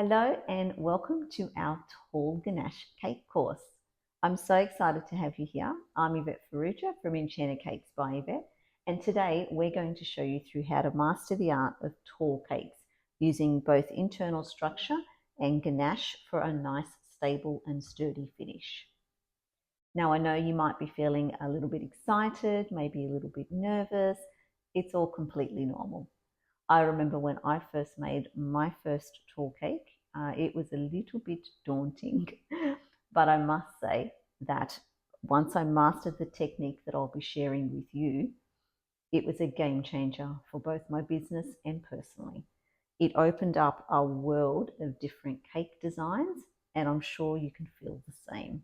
Hello and welcome to our tall Ganache Cake course. I'm so excited to have you here. I'm Yvette Farrugia from Enchanted Cakes by Yvette, and today we're going to show you through how to master the art of tall cakes using both internal structure and ganache for a nice, stable and sturdy finish. Now I know you might be feeling a little bit excited, maybe a little bit nervous. It's all completely normal. I remember when I first made my first tall cake, it was a little bit daunting, but I must say that once I mastered the technique that I'll be sharing with you, it was a game changer for both my business and personally. It opened up a world of different cake designs, and I'm sure you can feel the same.